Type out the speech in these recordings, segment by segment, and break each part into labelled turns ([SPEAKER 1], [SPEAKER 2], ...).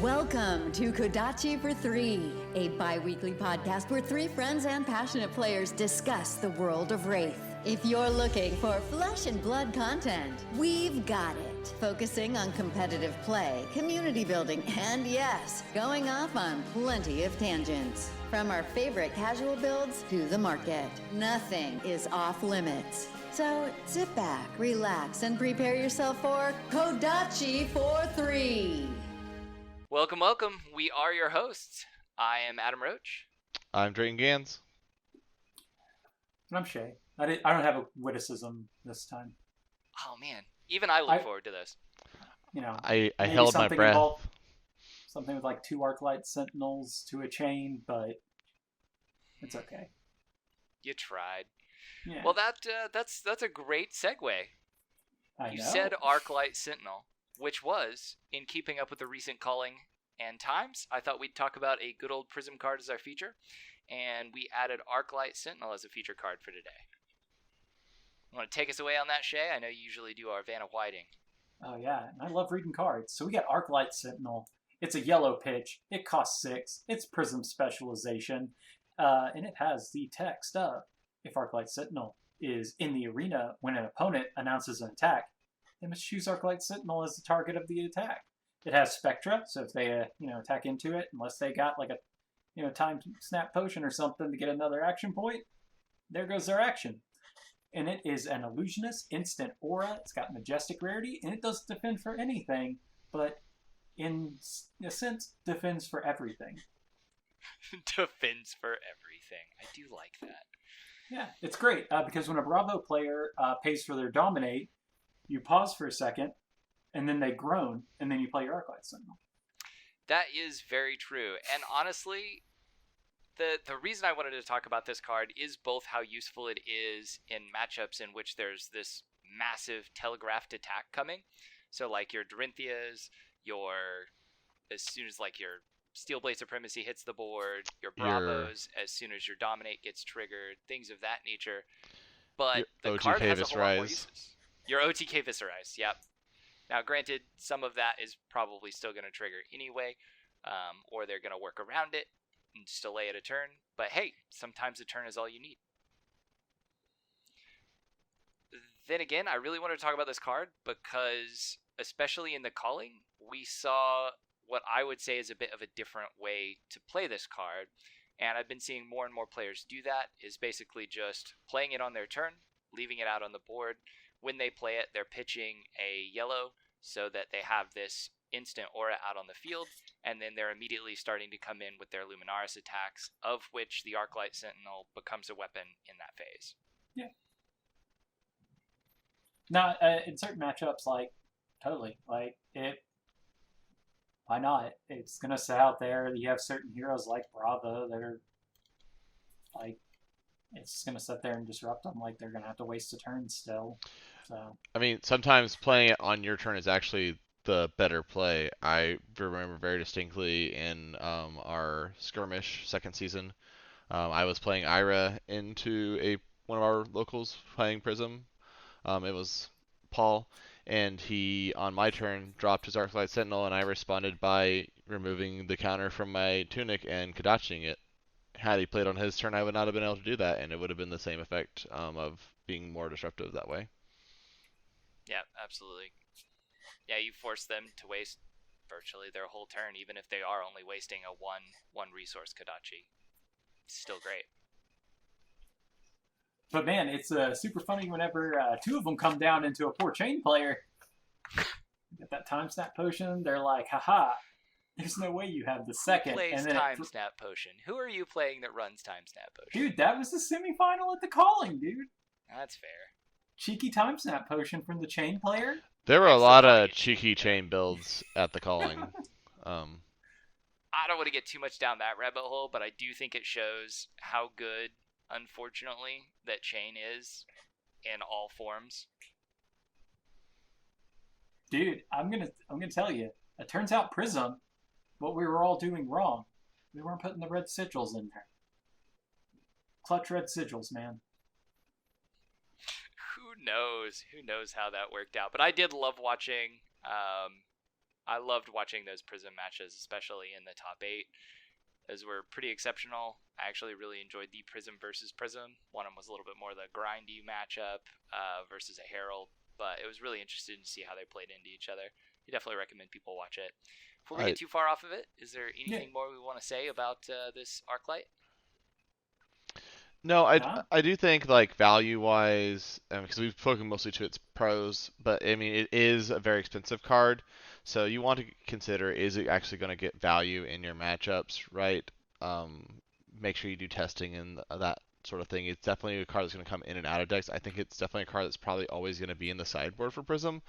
[SPEAKER 1] Welcome to Kodachi for Three, a bi-weekly podcast where three friends and passionate players discuss the world of Wraith. If you're looking for flesh and blood content, we've got it. Focusing on competitive play, community building, and yes, going off on plenty of tangents. From our favorite casual builds to the market, nothing is off limits. So sit back, relax, and prepare yourself for Kodachi for Three.
[SPEAKER 2] Welcome, welcome. We are your hosts. I am Adam Roach.
[SPEAKER 3] I'm Drayton Gans.
[SPEAKER 4] And I'm Shay. I don't have a witticism this time.
[SPEAKER 2] Oh man, even I look forward to this.
[SPEAKER 4] You know,
[SPEAKER 3] I held my breath.
[SPEAKER 4] Something with like 2 Arclight Sentinels to a chain, but it's okay.
[SPEAKER 2] You tried.
[SPEAKER 4] Yeah.
[SPEAKER 2] Well, that's a great segue. You said Arclight Sentinel, which was in keeping up with the recent calling and times. I thought we'd talk about a good old Prism card as our feature, and we added Arclight Sentinel as a feature card for today. Want to take us away on that, Shay? I know you usually do our Vanna Whiting.
[SPEAKER 4] Oh yeah, and I love reading cards. So we got Arclight Sentinel. It's a yellow pitch. It costs 6. It's Prism specialization, and it has the text of, if Arclight Sentinel is in the arena when an opponent announces an attack, they must choose Arclight Sentinel as the target of the attack. It has Spectra, so if they attack into it, unless they got like a time snap potion or something to get another action point, there goes their action. And it is an illusionist instant aura. It's got majestic rarity, and it doesn't defend for anything, but in a sense, defends for everything.
[SPEAKER 2] Defends for everything. I do like that.
[SPEAKER 4] Yeah, it's great because when a Bravo player pays for their Dominate, you pause for a second, and then they groan, and then you play your Arclight Sentinel.
[SPEAKER 2] That is very true. And honestly, the reason I wanted to talk about this card is both how useful it is in matchups in which there's this massive telegraphed attack coming. So like your Dorinthias, as soon as like your Steelblade Supremacy hits the board, your Bravos, as soon as your Dominate gets triggered, things of that nature. But the card has a whole lot more uses. Your OTK Viscerize, yep. Now, granted, some of that is probably still going to trigger anyway, or they're going to work around it and just delay it a turn. But hey, sometimes a turn is all you need. Then again, I really want to talk about this card because, especially in the calling, we saw what I would say is a bit of a different way to play this card. And I've been seeing more and more players do that, is basically just playing it on their turn, leaving it out on the board. When they play it, they're pitching a yellow so that they have this instant aura out on the field, and then they're immediately starting to come in with their Luminaris attacks, of which the Arclight Sentinel becomes a weapon in that phase.
[SPEAKER 4] Yeah. Now, in certain matchups, totally. Why not? It's going to sit out there. You have certain heroes like Bravo that are, it's going to sit there and disrupt them. They're going to have to waste a turn still. So.
[SPEAKER 3] I mean, sometimes playing it on your turn is actually the better play. I remember very distinctly in our skirmish second season, I was playing Aria into one of our locals playing Prism. It was Paul, and he, on my turn, dropped his Arclight Sentinel, and I responded by removing the counter from my tunic and Kodachiing it. Had he played on his turn, I would not have been able to do that, and it would have been the same effect of being more disruptive that way. Yeah,
[SPEAKER 2] absolutely. Yeah, you force them to waste virtually their whole turn, even if they are only wasting a one resource Kodachi. It's still great.
[SPEAKER 4] But man, it's super funny whenever 2 of them come down into a poor chain player. Get that time snap potion, they're like, haha, there's no way you have the second.
[SPEAKER 2] Who plays time snap potion? Who are you playing that runs time snap potion?
[SPEAKER 4] Dude, that was the semifinal at the calling, dude.
[SPEAKER 2] That's fair.
[SPEAKER 4] Cheeky time snap potion from the chain player.
[SPEAKER 3] There were a lot of cheeky chain builds at the calling.
[SPEAKER 2] I don't want to get too much down that rabbit hole, but I do think it shows how good, unfortunately, that chain is in all forms.
[SPEAKER 4] Dude, I'm gonna tell you. It turns out Prism, what we were all doing wrong. We weren't putting the red sigils in there. Clutch red sigils, man.
[SPEAKER 2] Who knows how that worked out? But I did love watching I loved watching those Prism matches, especially in the top 8. Those were pretty exceptional. I actually really enjoyed the Prism versus Prism. One of them was a little bit more the grindy matchup versus a Herald, but it was really interesting to see how they played into each other. I definitely recommend people watch it. Before we get too far off of it, is there anything more we want to say about this Arclight?
[SPEAKER 3] No, I do think like value-wise, because we've spoken mostly to its pros, but I mean it is a very expensive card, so you want to consider, is it actually going to get value in your matchups, right? Make sure you do testing and that sort of thing. It's definitely a card that's going to come in and out of decks. I think it's definitely a card that's probably always going to be in the sideboard for Prism,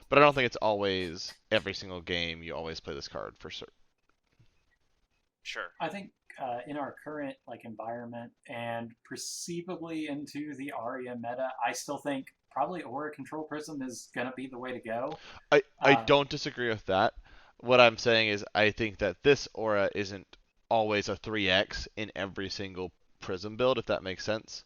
[SPEAKER 3] but I don't think it's always every single game you always play this card for certain.
[SPEAKER 2] Sure.
[SPEAKER 4] I think in our current environment and perceivably into the Aria meta, I still think probably Aura Control Prism is going to be the way to go.
[SPEAKER 3] I don't disagree with that. What I'm saying is I think that this Aura isn't always a 3x in every single Prism build, if that makes sense.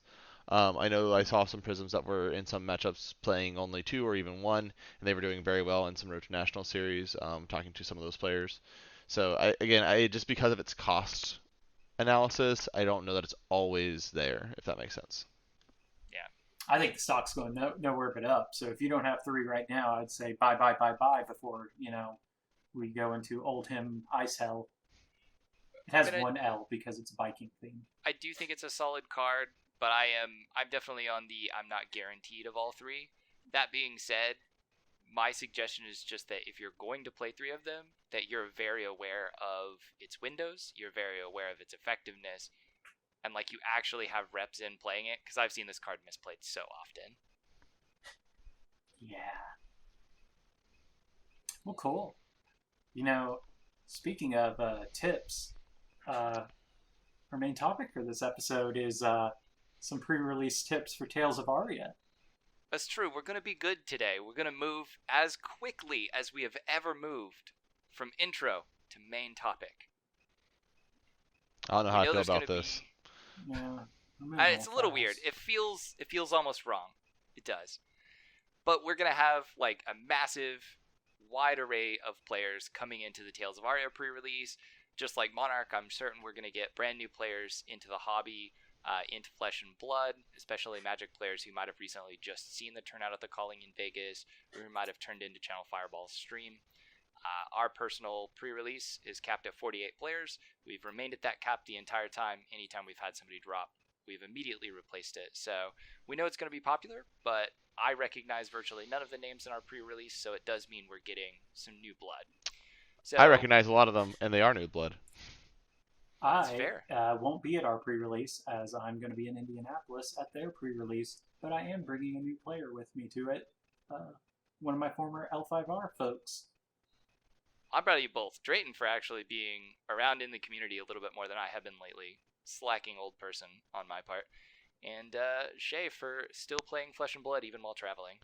[SPEAKER 3] I know I saw some Prisms that were in some matchups playing only 2 or even 1, and they were doing very well in some Road to National series, talking to some of those players. So, I just because of its cost analysis, I don't know that it's always there, if that makes sense.
[SPEAKER 2] Yeah.
[SPEAKER 4] I think the stock's going nowhere but up. So if you don't have 3 right now, I'd say buy before, we go into Old Him Ice Hell. It has 1 L because it's Viking themed.
[SPEAKER 2] I do think it's a solid card, but I'm definitely on the I'm not guaranteed of all 3. That being said, my suggestion is just that if you're going to play 3 of them, that you're very aware of its windows, you're very aware of its effectiveness, and you actually have reps in playing it, because I've seen this card misplayed so often.
[SPEAKER 4] Yeah. Well, cool. Speaking of tips, our main topic for this episode is some pre-release tips for Tales of Aria.
[SPEAKER 2] That's true. We're going to be good today. We're going to move as quickly as we have ever moved from intro to main topic.
[SPEAKER 3] I don't know how I feel about this.
[SPEAKER 4] Yeah,
[SPEAKER 2] it's a little weird. It feels almost wrong. It does. But we're going to have a massive, wide array of players coming into the Tales of Aria pre-release. Just like Monarch, I'm certain we're going to get brand new players into the hobby, into Flesh and Blood, especially Magic players who might have recently just seen the turnout at the Calling in Vegas, or who might have turned into Channel Fireball's stream. Our personal pre-release is capped at 48 players. We've remained at that cap the entire time. Anytime we've had somebody drop, we've immediately replaced it. So we know it's going to be popular, but I recognize virtually none of the names in our pre-release, so it does mean we're getting some new blood. So,
[SPEAKER 3] I recognize a lot of them, and they are new blood.
[SPEAKER 4] I won't be at our pre-release, as I'm going to be in Indianapolis at their pre-release, but I am bringing a new player with me to it. One of my former L5R folks.
[SPEAKER 2] I'm proud of you both. Drayton for actually being around in the community a little bit more than I have been lately. Slacking old person on my part. And Shay for still playing Flesh and Blood even while traveling.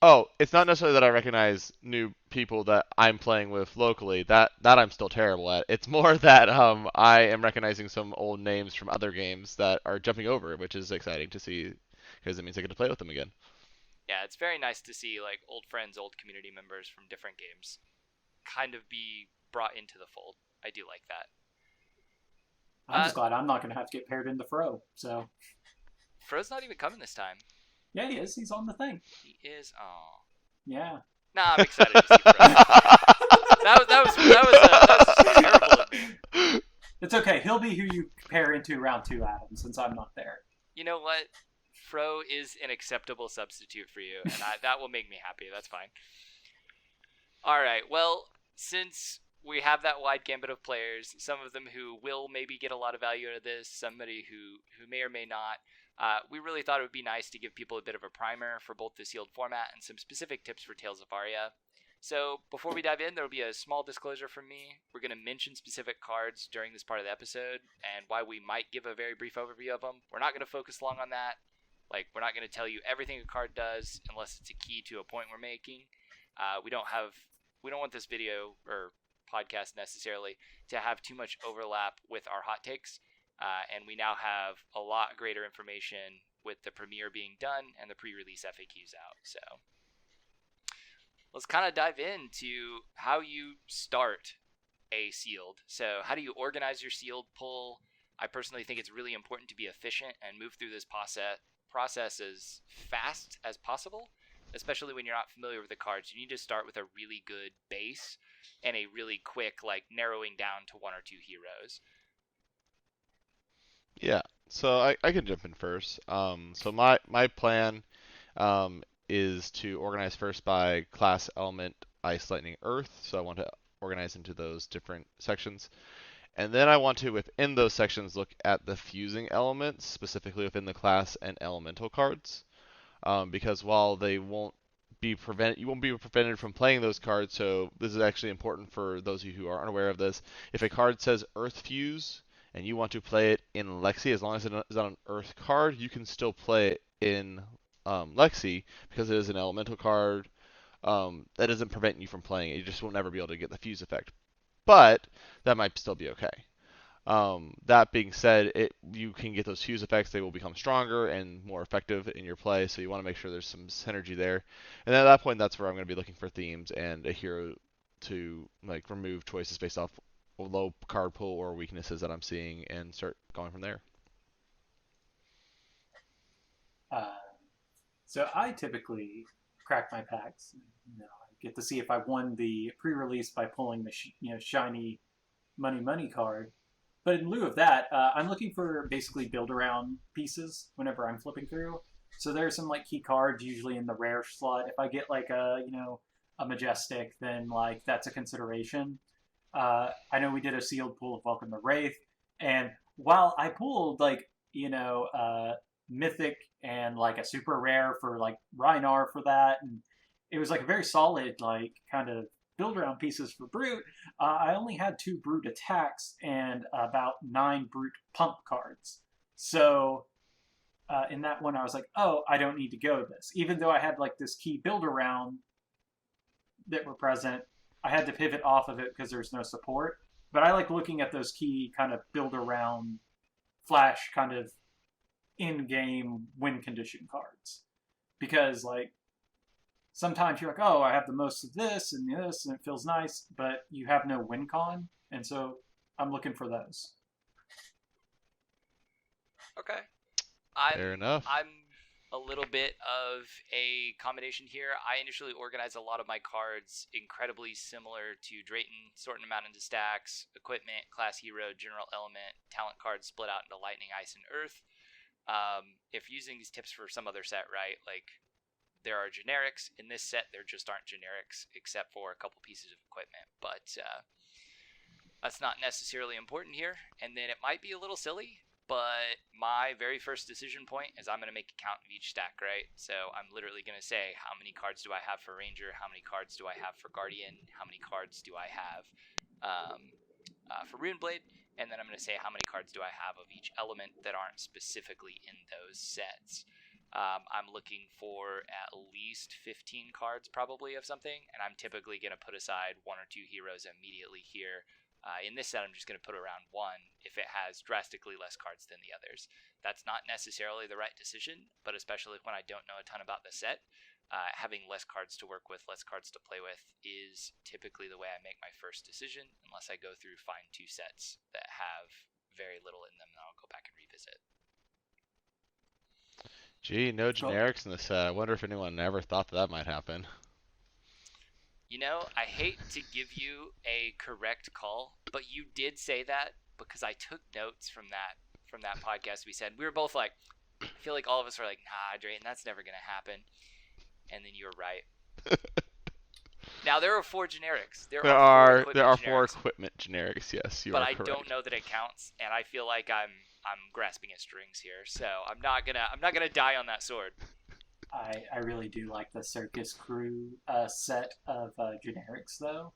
[SPEAKER 3] Oh, it's not necessarily that I recognize new people that I'm playing with locally. That I'm still terrible at. It's more that I am recognizing some old names from other games that are jumping over, which is exciting to see because it means I get to play with them again.
[SPEAKER 2] Yeah, it's very nice to see old friends, old community members from different games kind of be brought into the fold. I do like that.
[SPEAKER 4] I'm just glad I'm not going to have to get paired into Fro, so...
[SPEAKER 2] Fro's not even coming this time.
[SPEAKER 4] Yeah, he is. He's on the thing.
[SPEAKER 2] He is. Oh.
[SPEAKER 4] Yeah.
[SPEAKER 2] Nah, I'm excited to see Fro. that was terrible of me.
[SPEAKER 4] It's okay. He'll be who you pair into round 2, Adam, since I'm not there.
[SPEAKER 2] You know what? Fro is an acceptable substitute for you, and that will make me happy. That's fine. All right. Well, since we have that wide gambit of players, some of them who will maybe get a lot of value out of this, somebody who may or may not, we really thought it would be nice to give people a bit of a primer for both the sealed format and some specific tips for Tales of Aria. So before we dive in, there will be a small disclosure from me. We're going to mention specific cards during this part of the episode and why we might give a very brief overview of them. We're not going to focus long on that. We're not going to tell you everything a card does unless it's a key to a point we're making. We don't want this video or podcast necessarily to have too much overlap with our hot takes. And we now have a lot greater information with the premiere being done and the pre-release FAQs out. So let's kind of dive into how you start a sealed. So, how do you organize your sealed pull? I personally think it's really important to be efficient and move through this process as fast as possible, especially when you're not familiar with the cards. You need to start with a really good base and a really quick, like, narrowing down to one or two heroes.
[SPEAKER 3] Yeah, so I can jump in first. So my plan is to organize first by class, element, ice, lightning, earth. So I want to organize into those different sections. And then I want to, within those sections, look at the fusing elements, specifically within the class and elemental cards. Because while they won't be you won't be prevented from playing those cards. So this is actually important for those of you who are unaware of this. If a card says Earth Fuse and you want to play it in Lexi, as long as it is on an Earth card, you can still play it in Lexi because it is an elemental card. That doesn't prevent you from playing it. You just will never be able to get the fuse effect. But that might still be okay. That being said, you can get those fuse effects. They will become stronger and more effective in your play, so you want to make sure there's some synergy there. And at that point, that's where I'm going to be looking for themes and a hero to like remove choices based off low card pool or weaknesses that I'm seeing and start going from there.
[SPEAKER 4] So I typically crack my packs. You know, I get to see if I won the pre-release by pulling the shiny money card. But in lieu of that, I'm looking for basically build-around pieces whenever I'm flipping through. So there's some like key cards usually in the rare slot. If I get like a majestic, then like that's a consideration. I know we did a sealed pull of Welcome the Wraith, and while I pulled like mythic and like a super rare for like Rhinar for that, and it was like a very solid like kind of build around pieces for Brute. I only had 2 Brute attacks and about 9 Brute pump cards. So in that one, I was like, oh, I don't need to go this. Even though I had like this key build around that were present, I had to pivot off of it because there's no support. But I like looking at those key kind of build around flash kind of in-game win condition cards, because like sometimes you're like, oh, I have the most of this and it feels nice, but you have no win con, and so I'm looking for those.
[SPEAKER 2] Okay.
[SPEAKER 3] Fair enough.
[SPEAKER 2] I'm a little bit of a combination here. I initially organized a lot of my cards incredibly similar to Drayton, sorting them out into stacks, equipment, class hero, general element, talent cards split out into lightning, ice, and earth. If using these tips for some other set, right, like there are generics. In this set, there just aren't generics except for a couple pieces of equipment, but that's not necessarily important here. And then it might be a little silly, but my very first decision point is I'm going to make a count of each stack, right? So I'm literally going to say, how many cards do I have for Ranger? How many cards do I have for Guardian? How many cards do I have for Runeblade? And then I'm going to say how many cards do I have of each element that aren't specifically in those sets. I'm looking for at least 15 cards probably of something, and I'm typically going to put aside 1 or 2 heroes immediately here. In this set, I'm just going to put around 1 if it has drastically less cards than the others. That's not necessarily the right decision, but especially when I don't know a ton about the set, having less cards to work with, less cards to play with is typically the way I make my first decision, unless I go through find 2 sets that have very little in them, and I'll go back and revisit.
[SPEAKER 3] Gee, no generics in the set. I wonder if anyone ever thought that might happen.
[SPEAKER 2] You know, I hate to give you a correct call, but you did say that because I took notes from that podcast we said. We were both like, I feel like all of us were like, nah, Drayton, that's never going to happen. And then you were right. Now, there are 4 generics. There are 4
[SPEAKER 3] equipment generics, yes, you
[SPEAKER 2] but
[SPEAKER 3] are
[SPEAKER 2] I
[SPEAKER 3] correct.
[SPEAKER 2] don't know that it counts, and I feel like I'm grasping at strings here, so I'm not gonna die on that sword.
[SPEAKER 4] I really do like the Circus Crew set of generics, though.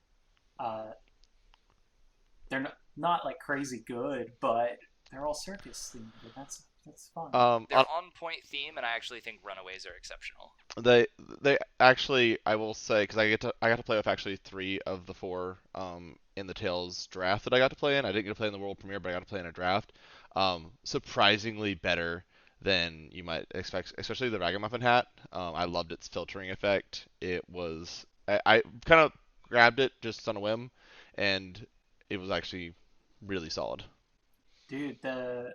[SPEAKER 4] They're not like crazy good, but they're all circus themed, and that's fun.
[SPEAKER 2] They're on point theme, and I actually think Runaways are exceptional.
[SPEAKER 3] They actually, I will say, because I got to play with actually 3 of the 4 in the Tales draft that I got to play in. I didn't get to play in the world premiere, but I got to play in a draft. Surprisingly better than you might expect, especially the Ragamuffin hat. I loved its filtering effect. It was I kind of grabbed it just on a whim, and it was actually really solid.
[SPEAKER 4] Dude, the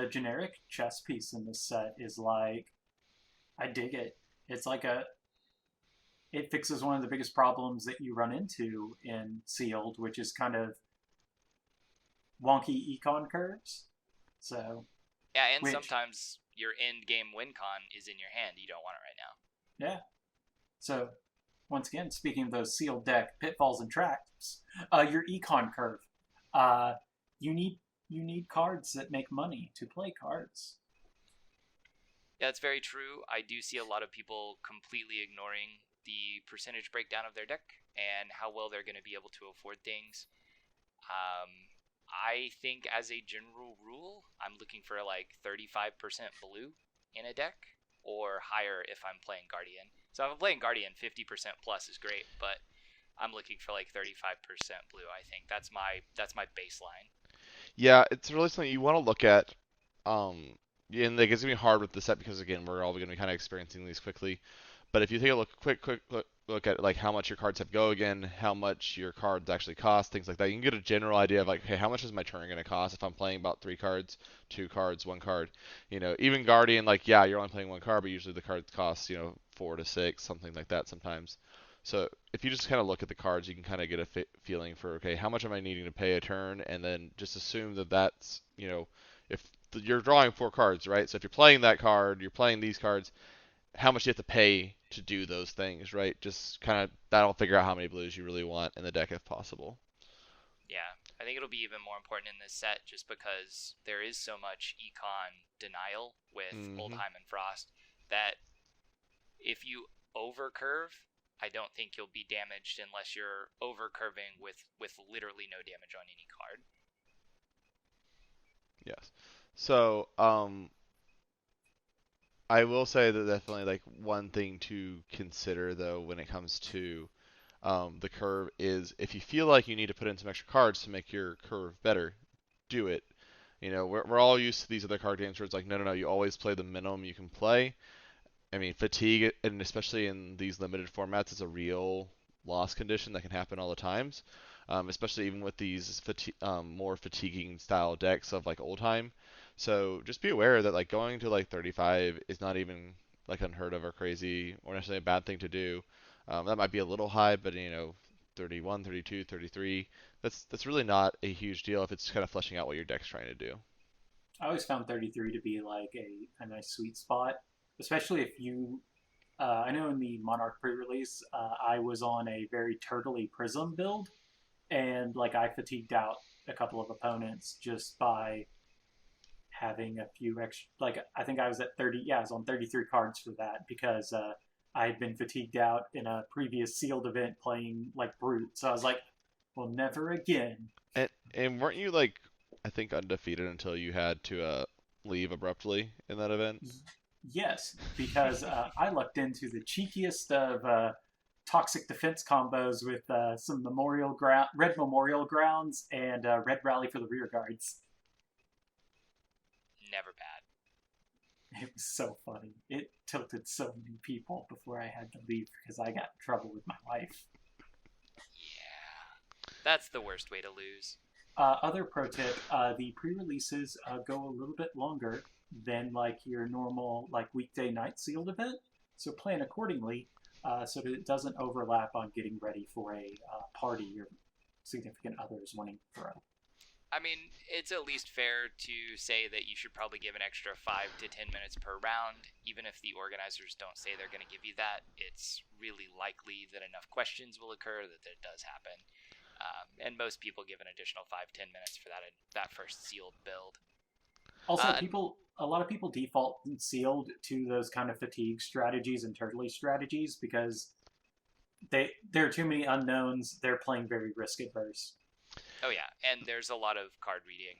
[SPEAKER 4] generic chess piece in this set is like, I dig it. It's like it fixes one of the biggest problems that you run into in sealed, which is kind of wonky econ curves. So,
[SPEAKER 2] Yeah, and
[SPEAKER 4] which
[SPEAKER 2] sometimes your end game win con is in your hand. You don't want it right now.
[SPEAKER 4] yeah. So, once again, speaking of those sealed deck pitfalls and traps, your econ curve. Uh, you need cards that make money to play cards.
[SPEAKER 2] Yeah, it's very true. I do see a lot of people completely ignoring the percentage breakdown of their deck and how well they're going to be able to afford things. I think as a general rule, I'm looking for like 35% blue in a deck or higher if I'm playing Guardian. So if I'm playing Guardian, 50% plus is great, but I'm looking for like 35% blue. I think that's my baseline.
[SPEAKER 3] Yeah, it's really something you want to look at. And like, it's gonna be hard with the set because again, we're all gonna be kind of experiencing these quickly. But if you take a quick look at like how much your cards have go again, how much your cards actually cost, things like that, you can get a general idea of like, hey, how much is my turn going to cost if I'm playing about 3 cards, 2 cards, 1 card. Even Guardian, like yeah, you're only playing 1 card, but usually the cards cost 4 to 6, something like that sometimes. So if you just kind of look at the cards, you can kind of get a feeling for okay, how much am I needing to pay a turn, and then just assume that that's if you're drawing 4 cards, right? So if you're playing that card, you're playing these cards how much you have to pay to do those things, right? Just kind of that'll figure out how many blues you really want in the deck if possible.
[SPEAKER 2] Yeah, I think it'll be even more important in this set just because there is so much econ denial with
[SPEAKER 3] Hmm.
[SPEAKER 2] Oldheim and Frost that if you overcurve, I don't think you'll be damaged unless you're overcurving with literally no damage on any card.
[SPEAKER 3] Yes. So, I will say that definitely like one thing to consider though when it comes to the curve is if you feel like you need to put in some extra cards to make your curve better, do it. We're all used to these other card games where it's like, no, no, no, you always play the minimum you can play. I mean, fatigue, and especially in these limited formats, is a real loss condition that can happen all the times. Especially even with these more fatiguing style decks of like Oldheim. So just be aware that like going to like 35 is not even like unheard of or crazy or necessarily a bad thing to do. That might be a little high, but 31, 32, 33, that's really not a huge deal if it's kind of fleshing out what your deck's trying to do.
[SPEAKER 4] I always found 33 to be like a nice sweet spot, especially if you. I know in the Monarch pre-release, I was on a very turtley Prism build, and like I fatigued out a couple of opponents just by having a few extra. Like I think I was at 30. Yeah, I was on 33 cards for that because I had been fatigued out in a previous sealed event playing like brute. So I was like, well, never again.
[SPEAKER 3] And weren't you like I think undefeated until you had to leave abruptly in that event?
[SPEAKER 4] Yes, because I lucked into the cheekiest of toxic defense combos with some red memorial grounds, and red rally for the rear guards.
[SPEAKER 2] Never bad.
[SPEAKER 4] It was so funny. It tilted so many people before I had to leave because I got in trouble with my life.
[SPEAKER 2] Yeah, that's the worst way to lose.
[SPEAKER 4] Other pro tip: the pre-releases go a little bit longer than like your normal like weekday night sealed event, so plan accordingly so that it doesn't overlap on getting ready for a party your significant other is wanting to throw.
[SPEAKER 2] I mean, it's at least fair to say that you should probably give an extra 5 to 10 minutes per round. Even if the organizers don't say they're going to give you that, it's really likely that enough questions will occur that it does happen. And most people give an additional 5-10 minutes for that first sealed build.
[SPEAKER 4] Also, a lot of people default sealed to those kind of fatigue strategies and turtley strategies because there are too many unknowns. They're playing very risk adverse.
[SPEAKER 2] Oh yeah, and there's a lot of card reading,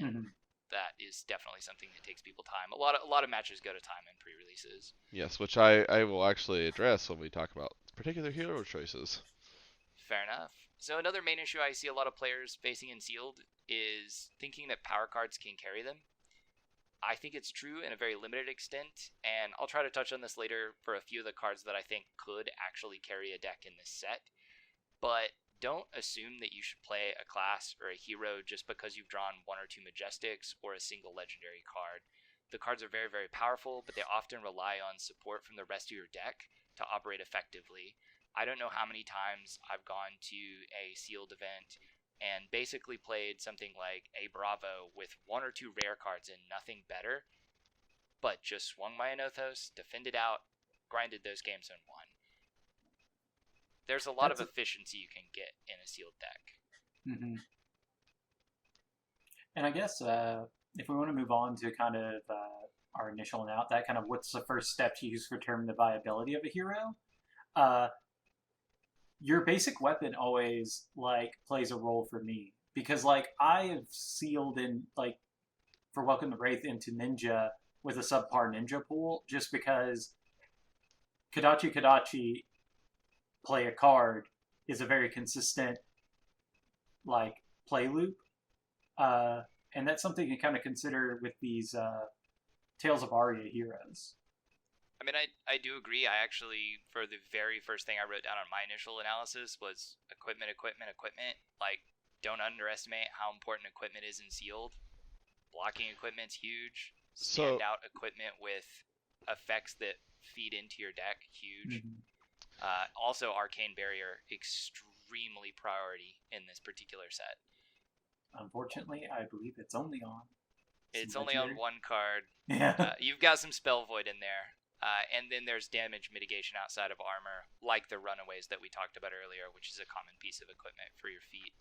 [SPEAKER 2] and
[SPEAKER 4] Mm-hmm.
[SPEAKER 2] that is definitely something that takes people time. A lot of matches go to time in pre-releases.
[SPEAKER 3] Yes, which I will actually address when we talk about particular hero choices.
[SPEAKER 2] Fair enough. So another main issue I see a lot of players facing in sealed is thinking that power cards can carry them. I think it's true in a very limited extent, and I'll try to touch on this later for a few of the cards that I think could actually carry a deck in this set. But don't assume that you should play a class or a hero just because you've drawn 1 or 2 Majestics or a single legendary card. The cards are very, very powerful, but they often rely on support from the rest of your deck to operate effectively. I don't know how many times I've gone to a sealed event and basically played something like a Bravo with 1 or 2 rare cards and nothing better, but just swung my Anothos, defended out, grinded those games and won. There's a lot of efficiency you can get in a sealed deck.
[SPEAKER 4] Mm-hmm. And I guess if we want to move on to kind of our initial and out, that kind of what's the first step to use for determining the viability of a hero? Your basic weapon always plays a role for me, because I have sealed in for Welcome the Wraith into Ninja with a subpar Ninja pool just because Kodachi play a card is a very consistent play loop, and that's something you kind of consider with these Tales of Aria heroes.
[SPEAKER 2] I mean, I do agree. I actually, for the very first thing I wrote down on my initial analysis was equipment. Don't underestimate how important equipment is in sealed. Blocking equipment's huge. Standout equipment with effects that feed into your deck, huge.
[SPEAKER 4] Mm-hmm.
[SPEAKER 2] Also, Arcane Barrier, extremely priority in this particular set.
[SPEAKER 4] Unfortunately, I believe it's only on.
[SPEAKER 2] It's only on 1 card.
[SPEAKER 4] Yeah.
[SPEAKER 2] You've got some Spell Void in there. And then there's damage mitigation outside of armor, like the Runaways that we talked about earlier, which is a common piece of equipment for your feet,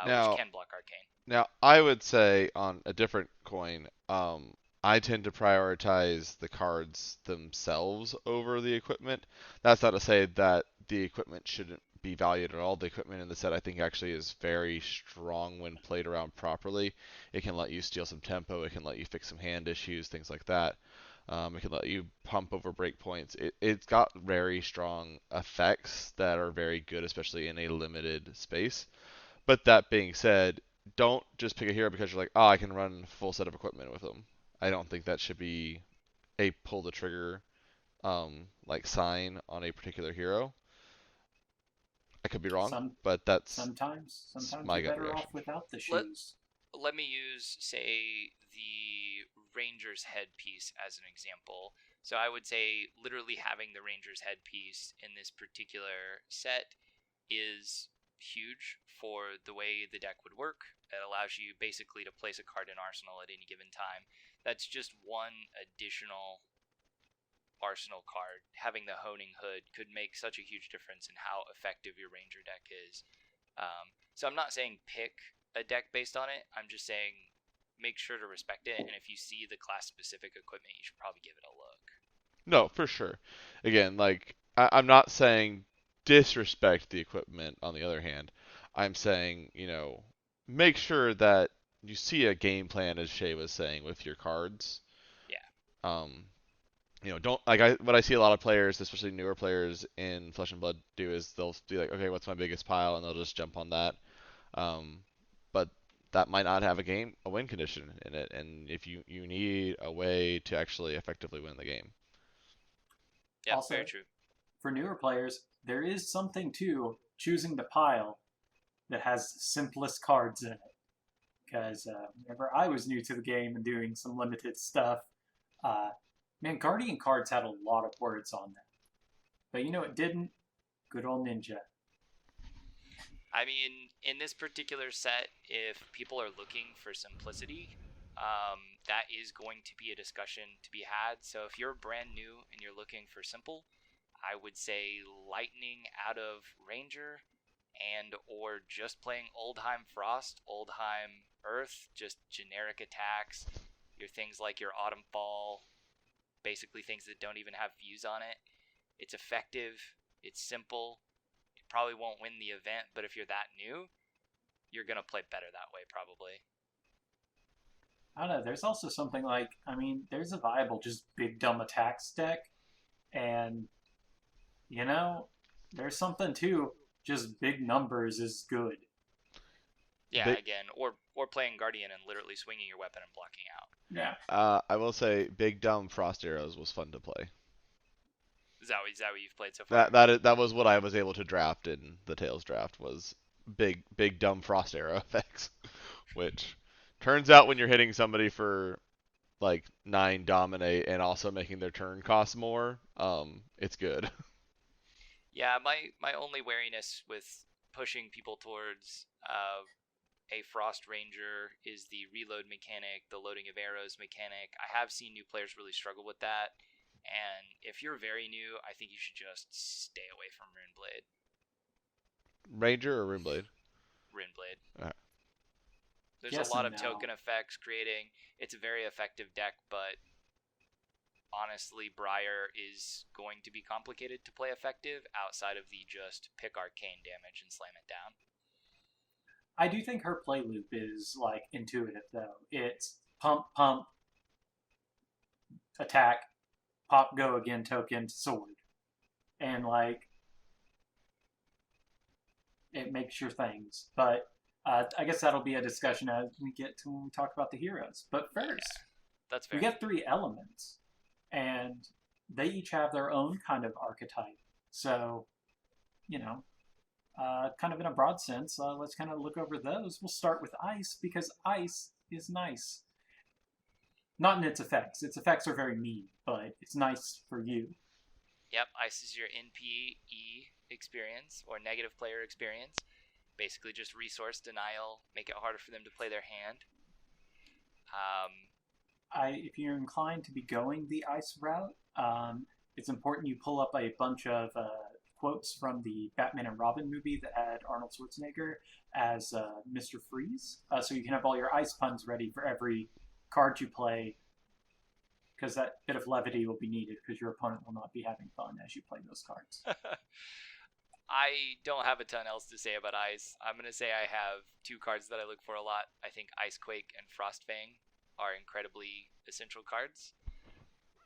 [SPEAKER 2] which can block Arcane.
[SPEAKER 3] Now, I would say on a different coin, I tend to prioritize the cards themselves over the equipment. That's not to say that the equipment shouldn't be valued at all. The equipment in the set, I think, actually is very strong when played around properly. It can let you steal some tempo. It can let you fix some hand issues, things like that. It can let you pump over breakpoints. It's got very strong effects that are very good, especially in a limited space. But that being said, don't just pick a hero because you're like, oh, I can run a full set of equipment with them. I don't think that should be a pull the trigger sign on a particular hero. I could be wrong, but that's
[SPEAKER 4] sometimes
[SPEAKER 3] my
[SPEAKER 4] you're
[SPEAKER 3] gut
[SPEAKER 4] better
[SPEAKER 3] reaction.
[SPEAKER 4] off without the shoes.
[SPEAKER 2] Let me use, say, the Ranger's headpiece as an example. So I would say literally having the Ranger's headpiece in this particular set is huge for the way the deck would work. It allows you basically to place a card in Arsenal at any given time. That's just one additional Arsenal card. Having the Honing Hood could make such a huge difference in how effective your Ranger deck is. So I'm not saying pick a deck based on it. I'm just saying make sure to respect it, and if you see the class-specific equipment, you should probably give it a look.
[SPEAKER 3] No, for sure. Again, I'm not saying disrespect the equipment. On the other hand, I'm saying, make sure that you see a game plan, as Shay was saying, with your cards.
[SPEAKER 2] Yeah.
[SPEAKER 3] Don't what I see a lot of players, especially newer players in Flesh and Blood, do is they'll be like, okay, what's my biggest pile, and they'll just jump on that. But that might not have a win condition in it, and if you need a way to actually effectively win the game.
[SPEAKER 2] Yeah,
[SPEAKER 4] also,
[SPEAKER 2] very true.
[SPEAKER 4] For newer players, there is something to choosing the pile that has the simplest cards in it. Because whenever I was new to the game and doing some limited stuff, Guardian cards had a lot of words on them. But it didn't? Good old Ninja.
[SPEAKER 2] I mean, in this particular set, if people are looking for simplicity, that is going to be a discussion to be had. So if you're brand new and you're looking for simple, I would say Lightning out of Ranger and or just playing Oldheim Frost, Oldheim Earth, just generic attacks. Your things like your Autumn Fall, basically things that don't even have views on it. It's effective, it's simple. Probably won't win the event, but if you're that new, you're going to play better that way, probably.
[SPEAKER 4] I don't know. There's also something there's a viable just big dumb attacks deck, and there's something too. Just big numbers is good.
[SPEAKER 2] Yeah, again, or playing Guardian and literally swinging your weapon and blocking out.
[SPEAKER 4] Yeah.
[SPEAKER 3] I will say, Big Dumb Frost Arrows was fun to play.
[SPEAKER 2] Is that what you've played so far?
[SPEAKER 3] That was what I was able to draft in the Tails draft was big dumb Frost Arrow effects, which turns out when you're hitting somebody for like 9 dominate and also making their turn cost more, it's good.
[SPEAKER 2] Yeah, my only wariness with pushing people towards a Frost Ranger is the reload mechanic, the loading of arrows mechanic. I have seen new players really struggle with that, and if you're very new, I think you should just stay away from Runeblade.
[SPEAKER 3] Ranger or Runeblade?
[SPEAKER 2] Runeblade.
[SPEAKER 3] Alright.
[SPEAKER 2] There's a
[SPEAKER 4] Yes
[SPEAKER 2] lot
[SPEAKER 4] and
[SPEAKER 2] of
[SPEAKER 4] no.
[SPEAKER 2] token effects creating. It's a very effective deck, but honestly, Briar is going to be complicated to play effective outside of the just pick arcane damage and slam it down.
[SPEAKER 4] I do think her play loop is like intuitive though. It's pump, pump, attack, pop, go again, token, sword, and like it makes your things. But I guess that'll be a discussion as we get to when we talk about the heroes. But first,
[SPEAKER 2] That's fair.
[SPEAKER 4] we get 3 elements, and they each have their own kind of archetype. So, kind of in a broad sense, let's kind of look over those. We'll start with ice because ice is nice. Not in its effects. Its effects are very mean, but it's nice for you.
[SPEAKER 2] Yep, ice is your NPE experience or negative player experience. Basically, just resource denial, make it harder for them to play their hand.
[SPEAKER 4] If you're inclined to be going the ice route, it's important you pull up a bunch of quotes from the Batman and Robin movie that had Arnold Schwarzenegger as Mr. Freeze, so you can have all your ice puns ready for every card you play, because that bit of levity will be needed because your opponent will not be having fun as you play those cards.
[SPEAKER 2] I don't have a ton else to say about ice. I'm going to say I have 2 cards that I look for a lot. I think Icequake and Frostfang are incredibly essential cards.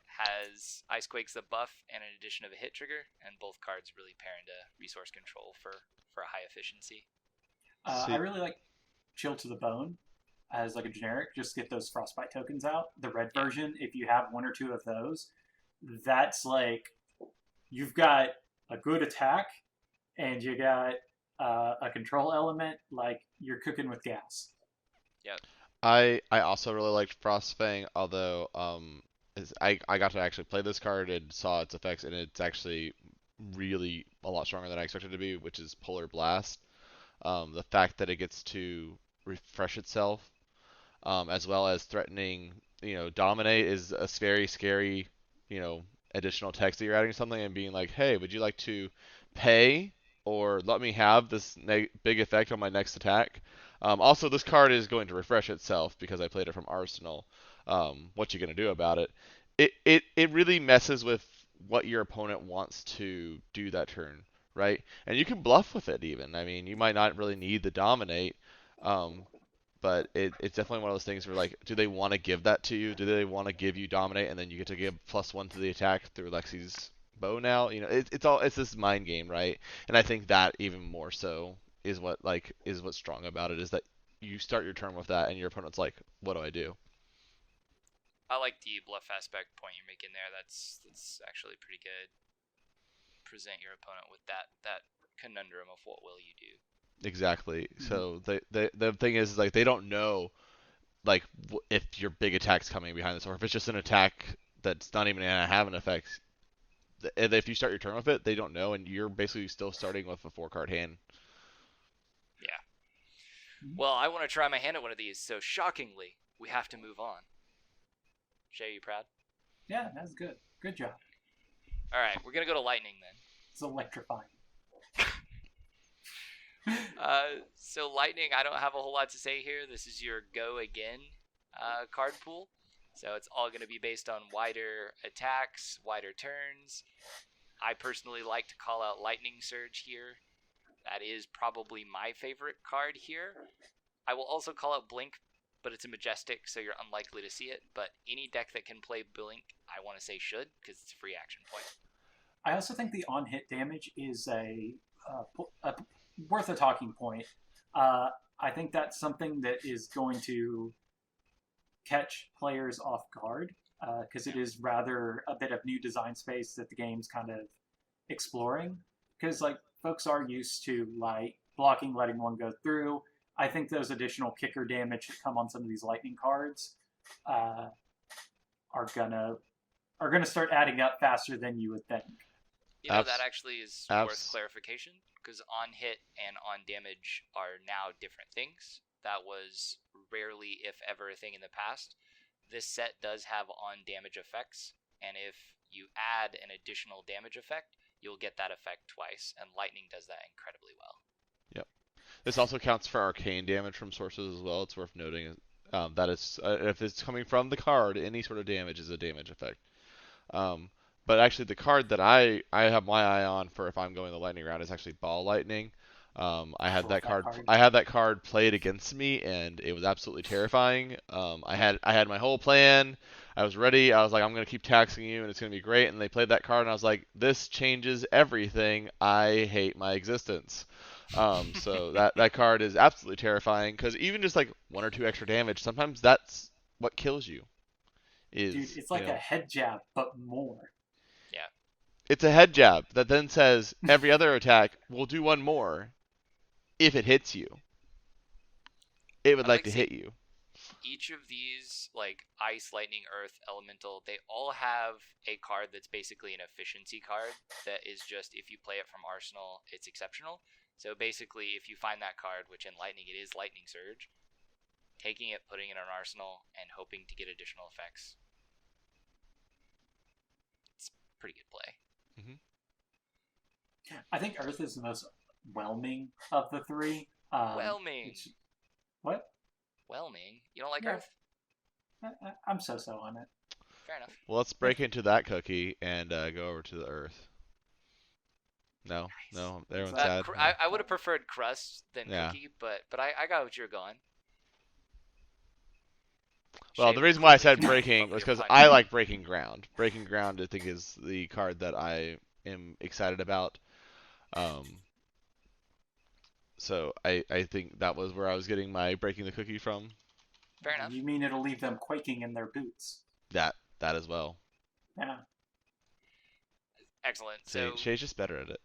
[SPEAKER 2] Has Icequake's a buff and an addition of a hit trigger, and both cards really pair into resource control for a high efficiency.
[SPEAKER 4] I really like Chill to the Bone as like a generic. Just get those Frostbite tokens out. The red version, if you have 1 or 2 of those, that's like you've got a good attack and you got a control element. Like you're cooking with gas.
[SPEAKER 2] Yep.
[SPEAKER 3] I also really liked Frostfang, although I got to actually play this card and saw its effects, and it's actually really a lot stronger than I expected it to be, which is Polar Blast. The fact that it gets to refresh itself, as well as threatening, dominate is a very scary, additional text that you're adding to something and being like, hey, would you like to pay or let me have this big effect on my next attack? Also, this card is going to refresh itself because I played it from Arsenal. What you going to do about it? It really messes with what your opponent wants to do that turn, right? And you can bluff with it even. I mean, you might not really need the dominate, but it's definitely one of those things where, like, do they want to give that to you? Do they want to give you dominate and then you get to give +1 to the attack through Lexi's bow now? It's this mind game, right? And I think that even more so is what's strong about it, is that you start your turn with that and your opponent's like, what do I do?
[SPEAKER 2] I like the bluff aspect point you're making there. That's actually pretty good. Present your opponent with that conundrum of what will you do.
[SPEAKER 3] Exactly. So the thing is like they don't know like if your big attack's coming behind this or if it's just an attack that's not even gonna have an effect. And if you start your turn with it, they don't know, and you're basically still starting with a 4-card hand.
[SPEAKER 2] Yeah. Well, I want to try my hand at one of these, so shockingly, we have to move on. Shay, you proud?
[SPEAKER 4] Yeah, that's good. Good job.
[SPEAKER 2] All right, we're gonna go to lightning then.
[SPEAKER 4] It's electrifying.
[SPEAKER 2] So lightning, I don't have a whole lot to say here. This is your go again card pool. So it's all going to be based on wider attacks, wider turns. I personally like to call out Lightning Surge here. That is probably my favorite card here. I will also call out Blink, but it's a Majestic, so you're unlikely to see it. But any deck that can play Blink, I want to say should, because it's a free action point.
[SPEAKER 4] I also think the on-hit damage is worth a talking point. I think that's something that is going to catch players off guard because it is rather a bit of new design space that the game's kind of exploring. Because like folks are used to like blocking, letting one go through. I think those additional kicker damage that come on some of these lightning cards uh, are gonna start adding up faster than you would think.
[SPEAKER 2] That actually is worth clarification, because on hit and on damage are now different things. That was rarely, if ever, a thing in the past. This set does have on damage effects, and if you add an additional damage effect, you'll get that effect twice, and lightning does that incredibly well.
[SPEAKER 3] Yep. This also counts for arcane damage from sources as well. It's worth noting that it's if it's coming from the card, any sort of damage is a damage effect. But actually, the card that I have my eye on for if I'm going the lightning round is actually Ball Lightning. I had that card. I had that card played against me, and it was absolutely terrifying. I had my whole plan. I was ready. I was like, I'm gonna keep taxing you, and it's gonna be great. And they played that card, and I was like, this changes everything. I hate my existence. So that card is absolutely terrifying because even just like 1 or 2 extra damage, sometimes that's what kills you.
[SPEAKER 4] Dude, it's like a head jab, but more.
[SPEAKER 2] Yeah.
[SPEAKER 3] It's a head jab that then says every other attack will do 1 more if it hits you. It would like to hit you.
[SPEAKER 2] Each of these, like Ice, Lightning, Earth, Elemental, they all have a card that's basically an efficiency card that is just, if you play it from Arsenal, it's exceptional. So basically, if you find that card, which in Lightning it is Lightning Surge, taking it, putting it on Arsenal, and hoping to get additional effects. It's pretty good play.
[SPEAKER 4] Mm-hmm. I think Earth is the most whelming of the 3.
[SPEAKER 2] Whelming?
[SPEAKER 4] What?
[SPEAKER 2] Whelming? You don't like Earth?
[SPEAKER 4] I'm so on it.
[SPEAKER 2] Fair enough.
[SPEAKER 3] Well, let's break into that cookie and go over to the Earth. No, nice. No, everyone's sad.
[SPEAKER 2] I would have preferred crust than cookie, but I got what you're going.
[SPEAKER 3] Well, the reason why I said breaking was because I like Breaking Ground. Breaking Ground, I think, is the card that I am excited about. So I think that was where I was getting my breaking the cookie from.
[SPEAKER 2] Fair enough.
[SPEAKER 4] You mean it'll leave them quaking in their boots?
[SPEAKER 3] That as well.
[SPEAKER 4] Yeah.
[SPEAKER 2] Excellent.
[SPEAKER 3] So Shay's just better at it.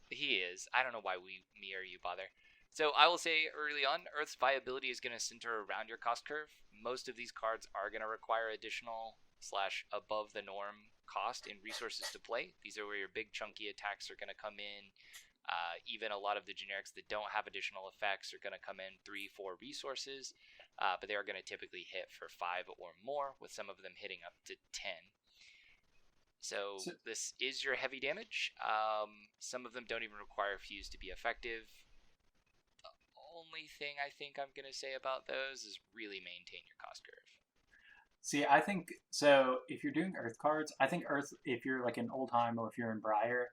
[SPEAKER 2] He is. I don't know why me or you bother. So I will say early on, Earth's viability is going to center around your cost curve. Most of these cards are going to require additional / above the norm cost in resources to play. These are where your big chunky attacks are going to come in. Even a lot of the generics that don't have additional effects are going to come in 3-4 resources, but they are going to typically hit for 5 or more, with some of them hitting up to 10. So this is your heavy damage. Some of them don't even require fuse to be effective. The only thing I think I'm going to say about those is really maintain your cost curve.
[SPEAKER 4] See, I think, so if you're doing Earth cards, I think Earth, if you're like in Oldheim or if you're in Briar,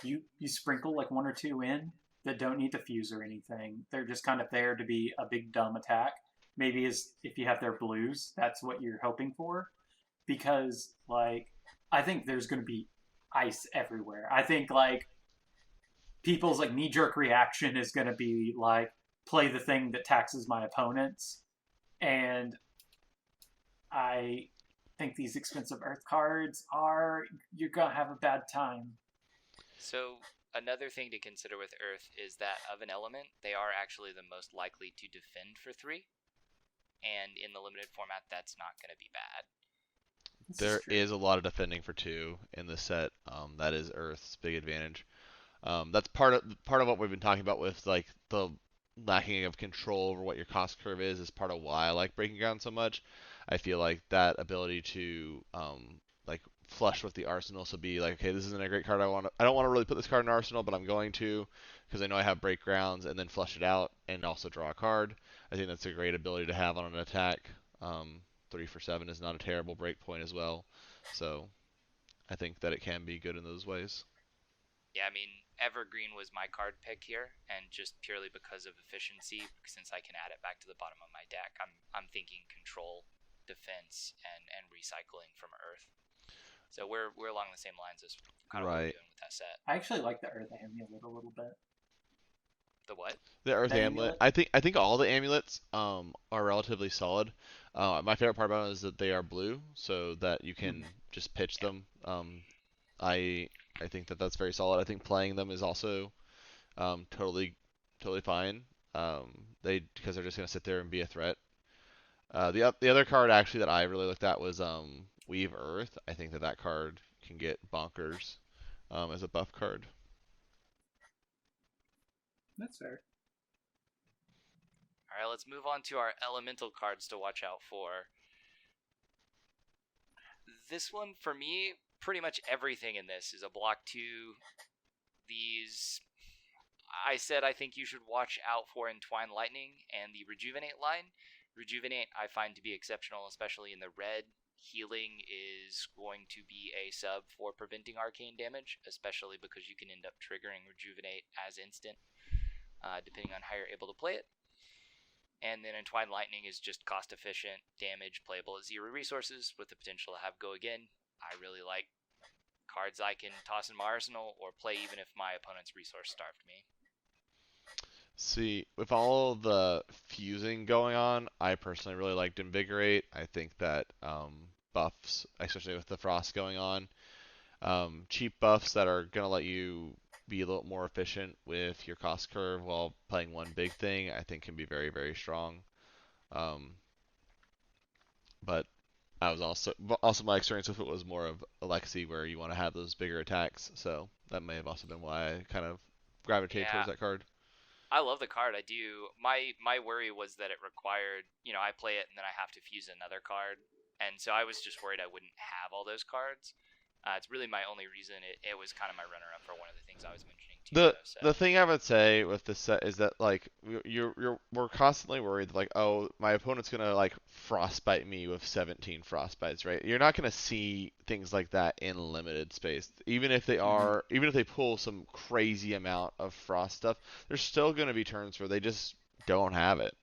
[SPEAKER 4] you sprinkle like 1 or 2 in that don't need to fuse or anything. They're just kind of there to be a big dumb attack. Maybe if you have their blues, that's what you're hoping for. Because, like, I think there's going to be ice everywhere. I think, like, people's, like, knee-jerk reaction is going to be, like, play the thing that taxes my opponents. And I think these expensive Earth cards you're going to have a bad time.
[SPEAKER 2] So, another thing to consider with Earth is that of an element, they are actually the most likely to defend for 3. And in the limited format, that's not going to be bad.
[SPEAKER 3] There is a lot of defending for 2 in the set. That is Earth's big advantage. That's part of what we've been talking about with like the lacking of control over what your cost curve is part of why I like Breaking Ground so much. I feel like that ability to like flush with the arsenal, so be like, okay, this isn't a great card. I don't want to really put this card in arsenal, but I'm going to because I know I have break grounds, and then flush it out and also draw a card. I think that's a great ability to have on an attack. 3 for 7 is not a terrible break point as well. So I think that it can be good in those ways.
[SPEAKER 2] Yeah, I mean, Evergreen was my card pick here, and just purely because of efficiency, since I can add it back to the bottom of my deck, I'm thinking control, defense, and recycling from Earth. So we're along the same lines as kind of what we're doing with that set.
[SPEAKER 4] I actually like the Earth amulet a little bit.
[SPEAKER 2] The what?
[SPEAKER 3] The Earth
[SPEAKER 4] The
[SPEAKER 3] Amulet.
[SPEAKER 4] amulet?
[SPEAKER 3] I think all the amulets are relatively solid. My favorite part about it is that they are blue, so that you can just pitch
[SPEAKER 2] Yeah.
[SPEAKER 3] them. I I think that that's very solid. I think playing them is also totally fine. They because they're just gonna sit there and be a threat. The other card actually that I really looked at was Weave Earth. I think that that card can get bonkers as a buff card.
[SPEAKER 4] That's fair.
[SPEAKER 2] All right, let's move on to our elemental cards to watch out for. This one, for me, pretty much everything in this is a block 2. These, I said I think you should watch out for Entwine Lightning and the Rejuvenate line. Rejuvenate I find to be exceptional, especially in the red. Healing is going to be a sub for preventing arcane damage, especially because you can end up triggering Rejuvenate as instant, depending on how you're able to play it. And then Entwined Lightning is just cost efficient damage, playable at 0 resources with the potential to have go again. I really like cards I can toss in my arsenal or play even if my opponent's resource starved me.
[SPEAKER 3] See, with all the fusing going on, I personally really liked Invigorate. I think that buffs, especially with the frost going on, cheap buffs that are gonna let you be a little more efficient with your cost curve while playing one big thing, I think can be very, very strong. Um, but I was also my experience with it was more of Alexi, where you want to have those bigger attacks. So that may have also been why I kind of gravitated
[SPEAKER 2] Yeah,
[SPEAKER 3] towards that card.
[SPEAKER 2] I love the card. I do. My worry was that it required, I play it and then I have to fuse another card, and so I was just worried I wouldn't have all those cards. It's really my only reason. It was kind of my runner-up for one of the things I was mentioning to you,
[SPEAKER 3] The
[SPEAKER 2] though. So
[SPEAKER 3] the thing I would say with this set is that like we're constantly worried like, oh, my opponent's gonna like frostbite me with 17 frostbites, right? You're not gonna see things like that in limited space.
[SPEAKER 4] Mm-hmm.
[SPEAKER 3] Even if they pull some crazy amount of frost stuff, there's still gonna be turns where they just don't have it.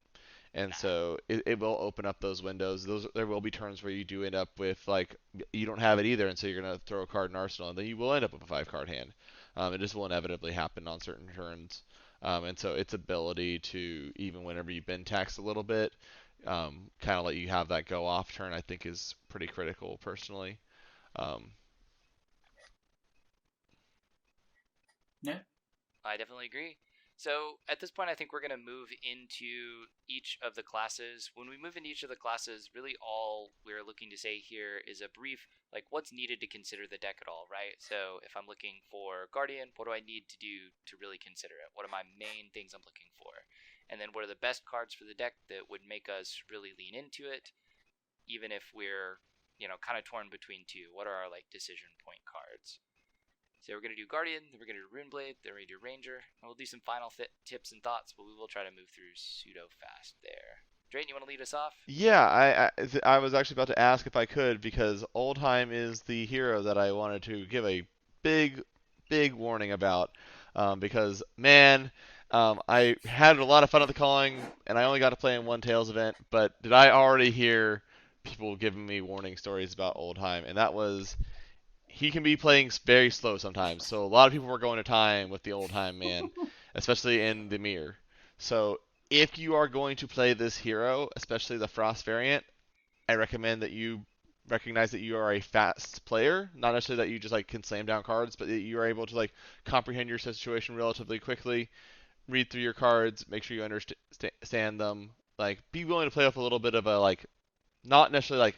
[SPEAKER 3] And
[SPEAKER 2] nah,
[SPEAKER 3] so it will open up those windows. There will be turns where you do end up with like you don't have it either, and so you're gonna throw a card in arsenal, and then you will end up with a 5 card hand. It just will inevitably happen on certain turns. And so its ability to even whenever you've been taxed a little bit, kind of let you have that go off turn, I think is pretty critical personally. Um,
[SPEAKER 4] Yeah.
[SPEAKER 2] I definitely agree. So at this point, I think we're going to move into each of the classes. When we move into each of the classes, really all we're looking to say here is a brief, like, what's needed to consider the deck at all, right? So if I'm looking for Guardian, what do I need to do to really consider it? What are my main things I'm looking for? And then what are the best cards for the deck that would make us really lean into it, even if we're, kind of torn between two? What are our, like, decision point cards? So we're going to do Guardian, then we're going to do Runeblade, then we're going to do Ranger, and we'll do some final tips and thoughts, but we will try to move through pseudo fast there. Drayton, you want to lead us off?
[SPEAKER 3] yeah, I was actually about to ask if I could because Oldheim is the hero that I wanted to give a big big warning about because man, I had a lot of fun at the calling, and I only got to play in one Tails event. But did I already hear people giving me warning stories about Oldheim? And that was he can be playing very slow sometimes. So a lot of people were going to time with the Oldheim man, especially in the mirror. So if you are going to play this hero, especially the Frost variant, I recommend that you recognize that you are a fast player, not necessarily that you just like can slam down cards, but that you are able to like comprehend your situation relatively quickly, read through your cards, make sure you understand them, like be willing to play with a little bit of a like not necessarily like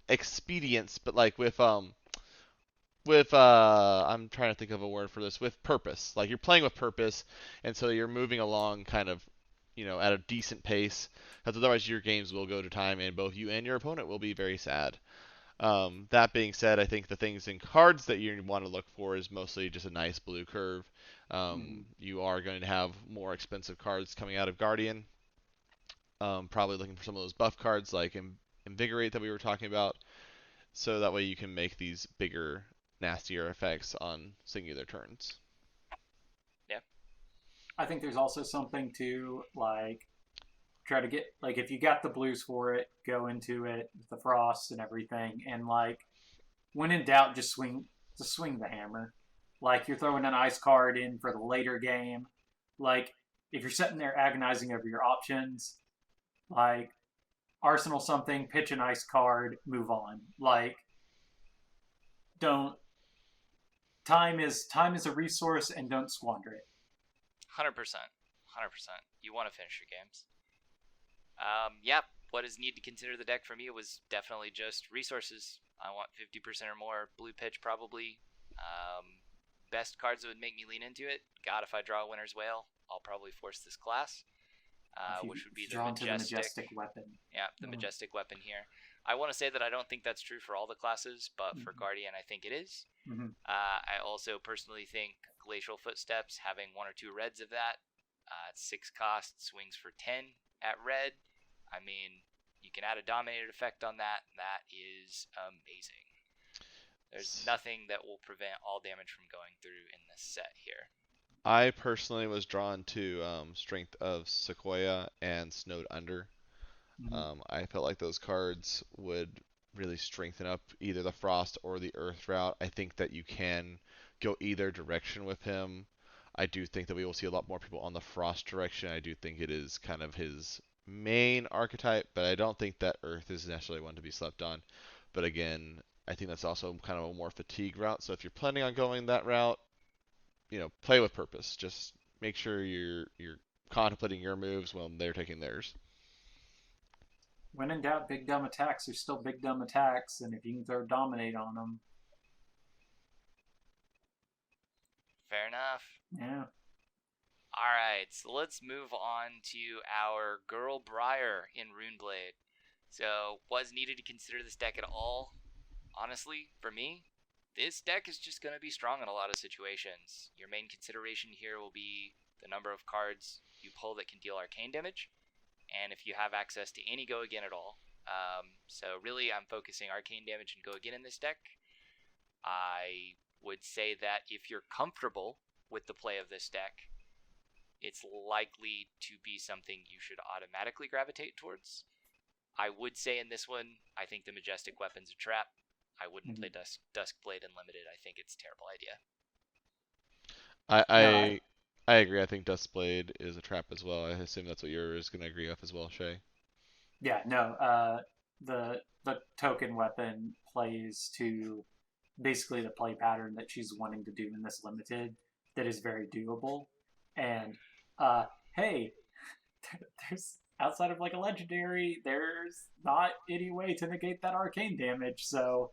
[SPEAKER 3] expedience, but like with I'm trying to think of a word for this, with purpose. Like you're playing with purpose, and so you're moving along kind of at a decent pace, because otherwise your games will go to time, and both you and your opponent will be very sad. That being said, I think the things in cards that you want to look for is mostly just a nice blue curve.
[SPEAKER 4] Mm-hmm.
[SPEAKER 3] You are going to have more expensive cards coming out of Guardian. Probably looking for some of those buff cards like Invigorate that we were talking about, so that way you can make these bigger, nastier effects on singular turns.
[SPEAKER 2] Yeah.
[SPEAKER 4] I think there's also something to like try to get like if you got the blues for it, go into it with the frost and everything, and like when in doubt, just swing the hammer. Like you're throwing an ice card in for the later game. Like if you're sitting there agonizing over your options, like arsenal something, pitch an ice card, move on. Like, don't. Time is a resource, and don't squander it.
[SPEAKER 2] 100%. 100%. You want to finish your games. Yep. What is need to consider the deck for me was definitely just resources. I want 50% or more blue pitch probably. Best cards that would make me lean into it. God, if I draw a Winter's Whale, I'll probably force this class. Which would be the majestic
[SPEAKER 4] weapon.
[SPEAKER 2] Yeah, the majestic weapon here. I want to say that I don't think that's true for all the classes, but for Guardian, I think it is. I also personally think Glacial Footsteps, having 1 or 2 reds of that, 6 cost, swings for 10 at red. I mean, you can add a Dominated effect on that. That is amazing. There's nothing that will prevent all damage from going through in this set here.
[SPEAKER 3] I personally was drawn to Strength of Sequoia and Snowed Under. I felt like those cards would really strengthen up either the Frost or the Earth route. I think that you can go either direction with him. I do think that we will see a lot more people on the Frost direction. I do think it is kind of his main archetype, but I don't think that Earth is necessarily one to be slept on. But again, I think that's also kind of a more fatigue route. So if you're planning on going that route, play with purpose. Just make sure you're contemplating your moves when they're taking theirs.
[SPEAKER 4] When in doubt, big dumb attacks are still big dumb attacks, and if you can throw Dominate on them.
[SPEAKER 2] Fair enough.
[SPEAKER 4] Yeah.
[SPEAKER 2] Alright, so let's move on to our Girl Briar in Runeblade. So, was needed to consider this deck at all? Honestly, for me, this deck is just going to be strong in a lot of situations. Your main consideration here will be the number of cards you pull that can deal arcane damage, and if you have access to any Go Again at all. So really, I'm focusing arcane damage and Go Again in this deck. I would say that if you're comfortable with the play of this deck, it's likely to be something you should automatically gravitate towards. I would say in this one, I think the Majestic Weapon's a trap. I wouldn't play Duskblade Unlimited. I think it's a terrible idea.
[SPEAKER 3] I agree. I think Duskblade is a trap as well. I assume that's what yours going to agree with as well, Shay.
[SPEAKER 4] Yeah, no. The token weapon plays to basically the play pattern that she's wanting to do in this limited that is very doable. And hey, there's outside of like a legendary, there's not any way to negate that arcane damage. So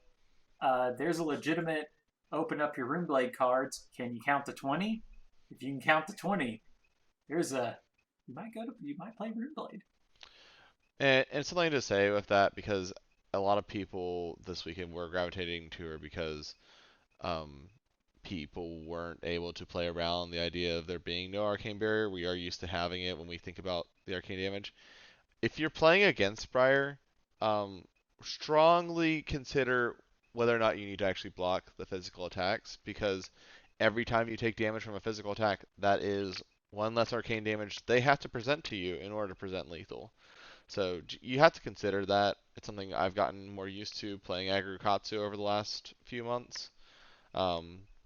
[SPEAKER 4] there's a legitimate open up your Runeblade cards. Can you count to 20? If you can count to 20, you might play Runeblade.
[SPEAKER 3] And something to say with that, because a lot of people this weekend were gravitating to her because people weren't able to play around the idea of there being no arcane barrier. We are used to having it when we think about the arcane damage. If you're playing against Briar, strongly consider whether or not you need to actually block the physical attacks, because every time you take damage from a physical attack, that is one less arcane damage they have to present to you in order to present lethal. So you have to consider that. It's something I've gotten more used to playing Agrokatsu over the last few months.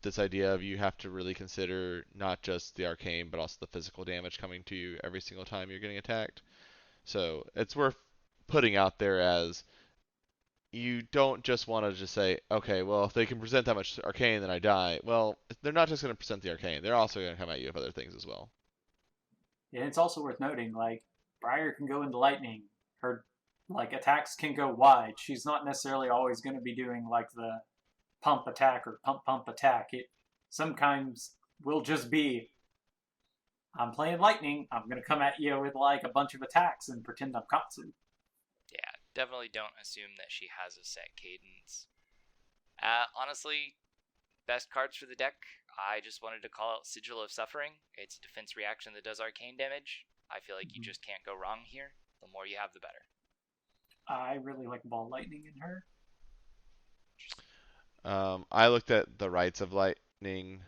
[SPEAKER 3] This idea of you have to really consider not just the arcane, but also the physical damage coming to you every single time you're getting attacked. So it's worth putting out there as you don't just want to just say, okay, well, if they can present that much arcane, then I die. Well, they're not just going to present the arcane. They're also going to come at you with other things as well.
[SPEAKER 4] Yeah, it's also worth noting, like, Briar can go into lightning. Her, like, attacks can go wide. She's not necessarily always going to be doing, like, the pump attack or pump attack. It sometimes will just be, I'm playing lightning, I'm going to come at you with, like, a bunch of attacks and pretend I'm Katsu.
[SPEAKER 2] Yeah, definitely don't assume that she has a set cadence. Honestly, best cards for the deck, I just wanted to call out Sigil of Suffering. It's a defense reaction that does arcane damage. I feel like you just can't go wrong here. The more you have, the better.
[SPEAKER 4] I really like Ball Lightning in her.
[SPEAKER 3] I looked at the Rites of Lightning.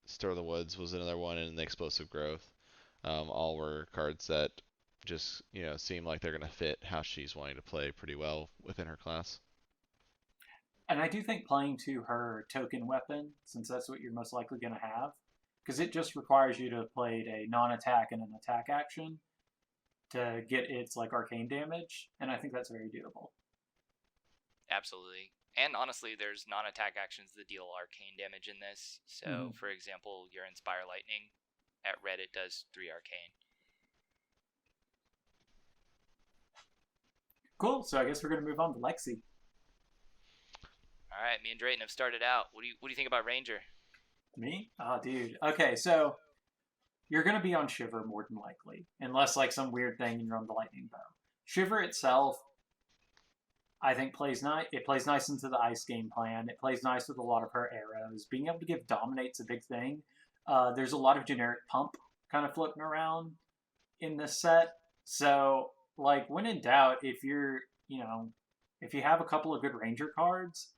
[SPEAKER 3] Stir of the Woods was another one, and the Explosive Growth. All were cards that just seem like they're going to fit how she's wanting to play pretty well within her class.
[SPEAKER 4] And I do think playing to her token weapon, since that's what you're most likely going to have, because it just requires you to play a non-attack and an attack action to get its like arcane damage, and I think that's very doable.
[SPEAKER 2] Absolutely. And honestly, there's non-attack actions that deal arcane damage in this. So, for example, your Inspire Lightning at red, it does 3 arcane.
[SPEAKER 4] Cool. So I guess we're gonna move on to Lexi.
[SPEAKER 2] All right, me and Drayton have started out. What do you think about Ranger?
[SPEAKER 4] Me? Oh, dude. Okay, so you're gonna be on Shiver more than likely, unless like some weird thing and you're on the Lightning Bow. Shiver itself, I think plays nice. It plays nice into the ice game plan. It plays nice with a lot of her arrows. Being able to give Dominate's a big thing. There's a lot of generic pump kind of floating around in this set. So, like, when in doubt, if you're, if you have a couple of good Ranger cards,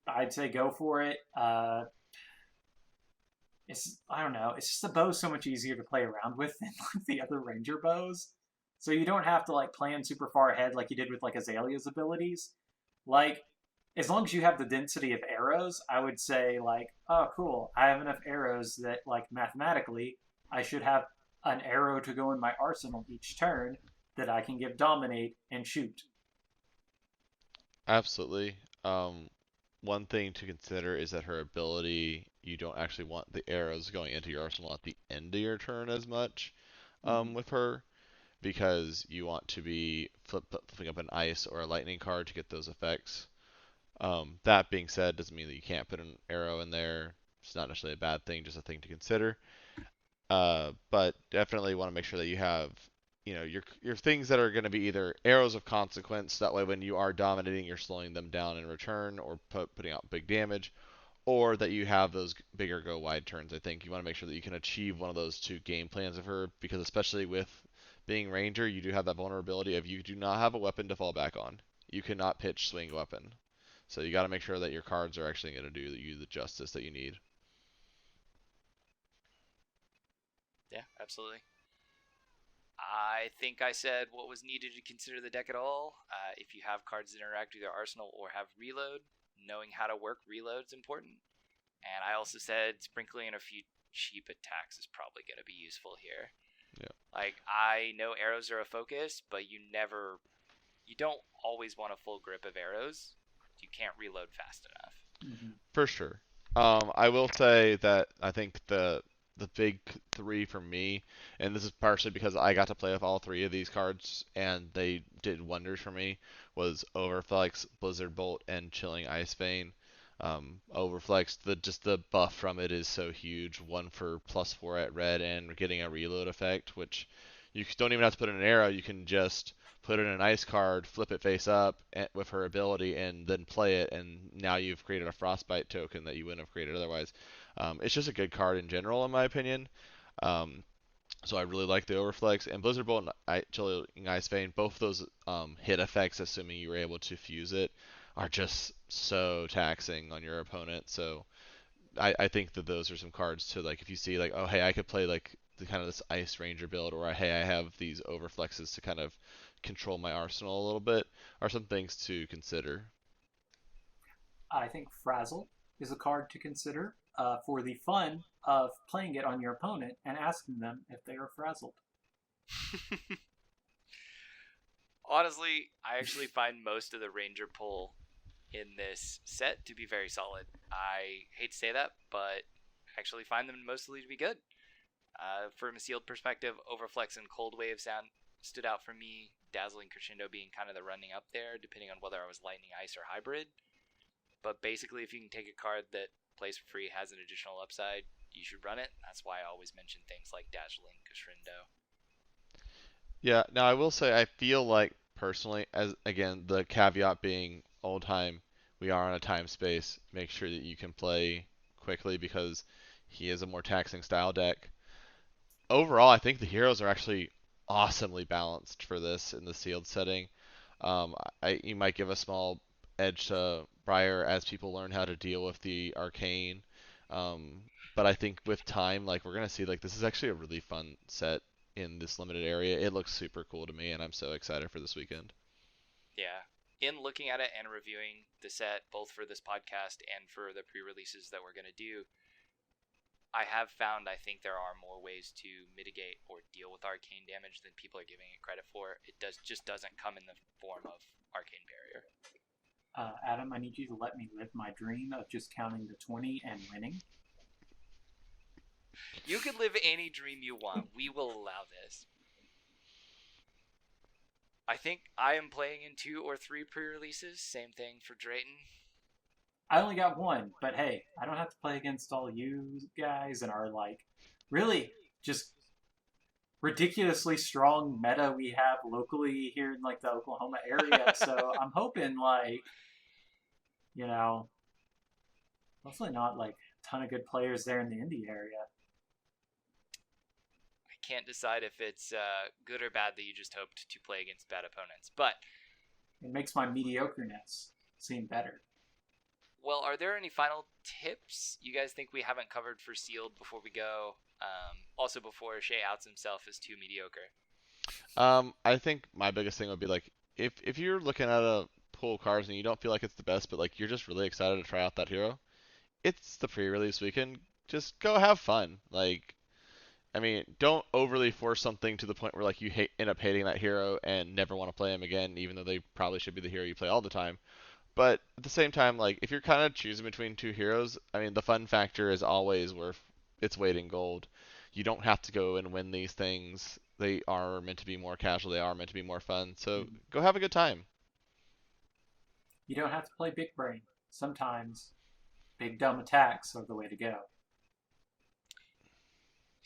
[SPEAKER 4] I'd say go for it. I don't know. It's just the bow's so much easier to play around with than like the other Ranger bows. So you don't have to like plan super far ahead like you did with like Azalea's abilities. Like, as long as you have the density of arrows, I would say like, oh cool, I have enough arrows that like mathematically I should have an arrow to go in my arsenal each turn that I can give Dominate and shoot.
[SPEAKER 3] Absolutely. One thing to consider is that her ability, you don't actually want the arrows going into your arsenal at the end of your turn as much with her, because you want to be flipping up an ice or a lightning card to get those effects. That being said, doesn't mean that you can't put an arrow in there. It's not necessarily a bad thing, just a thing to consider. But definitely want to make sure that you have, your things that are going to be either arrows of consequence. That way, when you are dominating, you're slowing them down in return or putting out big damage, or that you have those bigger go wide turns. I think you want to make sure that you can achieve one of those two game plans of her, because especially with being Ranger, you do have that vulnerability of you do not have a weapon to fall back on. You cannot pitch swing weapon. So you got to make sure that your cards are actually going to do you the justice that you need.
[SPEAKER 2] Yeah, absolutely. I think I said what was needed to consider the deck at all. If you have cards that interact with your arsenal or have reload, knowing how to work reload is important. And I also said sprinkling in a few cheap attacks is probably going to be useful here.
[SPEAKER 3] Yeah.
[SPEAKER 2] Like, I know arrows are a focus, but you don't always want a full grip of arrows. You can't reload fast enough.
[SPEAKER 3] For sure. I will say that I think the big three for me, and this is partially because I got to play with all three of these cards and they did wonders for me, was Overflex, Blizzard Bolt, and Chilling Ice Vein. Overflex, the buff from it is so huge. 1 for +4 at red and getting a reload effect, which you don't even have to put in an arrow. You can just put in an ice card, flip it face up with her ability, and then play it, and now you've created a Frostbite token that you wouldn't have created otherwise. It's just a good card in general, in my opinion. So I really like the Overflex. And Blizzard Bolt and Chilling Ice Vein, both of those hit effects, assuming you were able to fuse it, are just so taxing on your opponent. So I think that those are some cards to, like, if you see, like, oh, hey, I could play, like, the kind of this Ice Ranger build, or, hey, I have these Overflexes to kind of control my arsenal a little bit, are some things to consider.
[SPEAKER 4] I think Frazzle is a card to consider for the fun of playing it on your opponent and asking them if they are frazzled.
[SPEAKER 2] Honestly, I actually find most of the Ranger pull in this set to be very solid. I hate to say that, but I actually find them mostly to be good. From a sealed perspective, Overflex and Cold Wave stood out for me. Dazzling Crescendo being kind of the running up there, depending on whether I was Lightning, Ice, or Hybrid. But basically, if you can take a card that plays for free, has an additional upside, you should run it. That's why I always mention things like Dazzling Crescendo.
[SPEAKER 3] Yeah, now I will say I feel like, personally, as again, the caveat being old time, we are on a time space. Make sure that you can play quickly because he is a more taxing style deck. Overall, I think the heroes are actually awesomely balanced for this in the sealed setting. You might give a small edge to Briar as people learn how to deal with the arcane. But I think with time, like, we're gonna see, like, this is actually a really fun set in this limited area. It looks super cool to me, and I'm so excited for this weekend.
[SPEAKER 2] Yeah. In looking at it and reviewing the set, both for this podcast and for the pre-releases that we're going to do, I have found I think there are more ways to mitigate or deal with arcane damage than people are giving it credit for. It just doesn't come in the form of arcane barrier.
[SPEAKER 4] Adam, I need you to let me live my dream of just counting to 20 and winning.
[SPEAKER 2] You can live any dream you want. We will allow this. I think I am playing in 2 or 3 pre-releases. Same thing for Drayton.
[SPEAKER 4] I only got one, but hey, I don't have to play against all you guys and our, like, really just ridiculously strong meta we have locally here in, like, the Oklahoma area. So I'm hoping, like, you know, hopefully not, like, a ton of good players there in the Indy area.
[SPEAKER 2] I can't decide if it's good or bad that you just hoped to play against bad opponents, but
[SPEAKER 4] It makes my mediocreness seem better.
[SPEAKER 2] well, are there any final tips you guys think we haven't covered for Sealed before we go? Also, before Shay outs himself as too mediocre.
[SPEAKER 3] I think my biggest thing would be like if you're looking at a pool of cards and you don't feel like it's the best, but like you're just really excited to try out that hero, it's the pre-release weekend. Just go have fun. Like, I mean, don't overly force something to the point where like you end up hating that hero and never want to play him again, even though they probably should be the hero you play all the time. But at the same time, like if you're kind of choosing between two heroes, I mean, the fun factor is always worth its weight in gold. You don't have to go and win these things. They are meant to be more casual. They are meant to be more fun. So go have a good time.
[SPEAKER 4] You don't have to play big brain. Sometimes big dumb attacks are the way to go.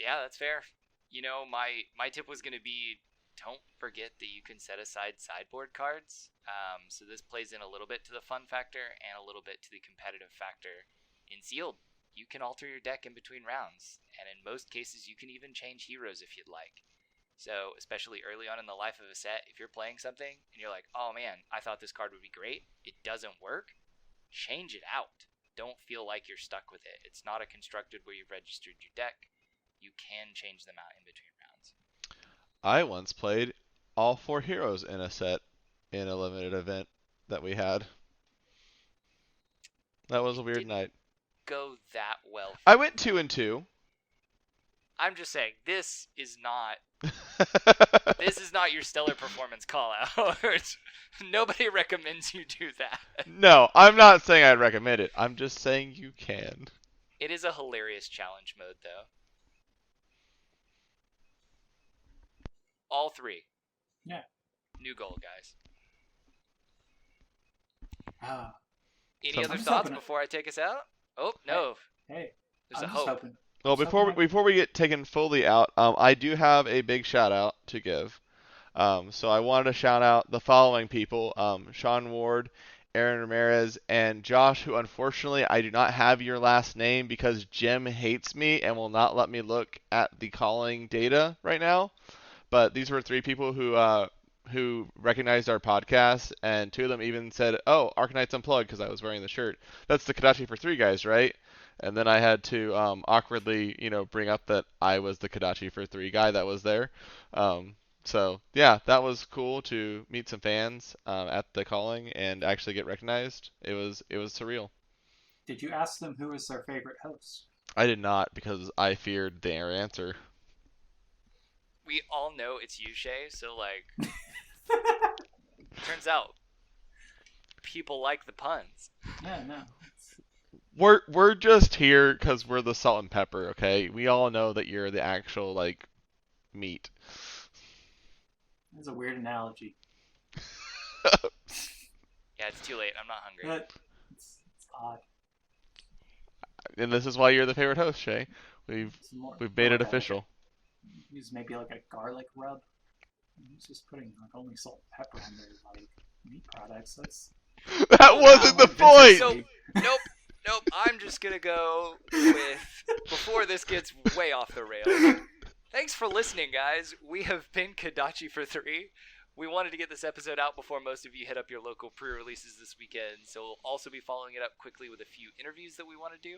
[SPEAKER 2] Yeah, that's fair. You know, my tip was going to be don't forget that you can set aside sideboard cards. So this plays in a little bit to the fun factor and a little bit to the competitive factor. In Sealed, you can alter your deck in between rounds, and in most cases you can even change heroes if you'd like. So, especially early on in the life of a set, if you're playing something and you're like, oh man, I thought this card would be great, it doesn't work, change it out. Don't feel like you're stuck with it. It's not a constructed where you've registered your deck. You can change them out in between rounds.
[SPEAKER 3] I once played all 4 heroes in a set in a limited event that we had. That was a weird
[SPEAKER 2] Didn't
[SPEAKER 3] night.
[SPEAKER 2] go that well.
[SPEAKER 3] I went 2 and 2.
[SPEAKER 2] I'm just saying, this is not your stellar performance call out. Nobody recommends you do that.
[SPEAKER 3] No, I'm not saying I'd recommend it. I'm just saying you can.
[SPEAKER 2] It is a hilarious challenge mode, though. All 3.
[SPEAKER 4] Yeah.
[SPEAKER 2] New goal, guys.
[SPEAKER 4] Ah,
[SPEAKER 2] Any
[SPEAKER 3] So-
[SPEAKER 2] other
[SPEAKER 4] I'm just
[SPEAKER 2] thoughts
[SPEAKER 4] hoping
[SPEAKER 2] before I take us out? Oh, no.
[SPEAKER 4] hey,
[SPEAKER 2] There's
[SPEAKER 4] I'm
[SPEAKER 2] a
[SPEAKER 4] just
[SPEAKER 2] hope.
[SPEAKER 4] hoping.
[SPEAKER 3] Well,
[SPEAKER 4] Something
[SPEAKER 3] before we get taken fully out, I do have a big shout out to give. So I wanted to shout out the following people: Sean Ward, Aaron Ramirez, and Josh, who unfortunately I do not have your last name because Jim hates me and will not let me look at the calling data right now. But these were 3 people who recognized our podcast, and 2 of them even said, "Oh, Arclight Unplugged," because I was wearing the shirt. That's the Kodachi for 3 guys, right? And then I had to awkwardly, bring up that I was the Kodachi for 3 guy that was there. So yeah, that was cool to meet some fans at the calling and actually get recognized. It was surreal.
[SPEAKER 4] Did you ask them who is their favorite host?
[SPEAKER 3] I did not because I feared their answer.
[SPEAKER 2] We all know it's you, Shay, so, like, turns out people like the puns.
[SPEAKER 4] Yeah, no.
[SPEAKER 3] We're just here because we're the salt and pepper, okay? We all know that you're the actual like meat.
[SPEAKER 4] That's a weird analogy.
[SPEAKER 2] Yeah, it's too late. I'm not hungry.
[SPEAKER 4] But it's odd.
[SPEAKER 3] And this is why you're the favorite host, Shay. We've
[SPEAKER 4] It's more,
[SPEAKER 3] made
[SPEAKER 4] more
[SPEAKER 3] it
[SPEAKER 4] like
[SPEAKER 3] official.
[SPEAKER 4] Use maybe like a garlic rub. He's just putting like only salt and pepper on their like meat products. That's
[SPEAKER 3] That wasn't the
[SPEAKER 4] wow,
[SPEAKER 3] point.
[SPEAKER 2] So, nope. I'm just gonna go with, before this gets way off the rails. Thanks for listening, guys. We have been Kodachi for 3. We wanted to get this episode out before most of you hit up your local pre-releases this weekend, so we'll also be following it up quickly with a few interviews that we want to do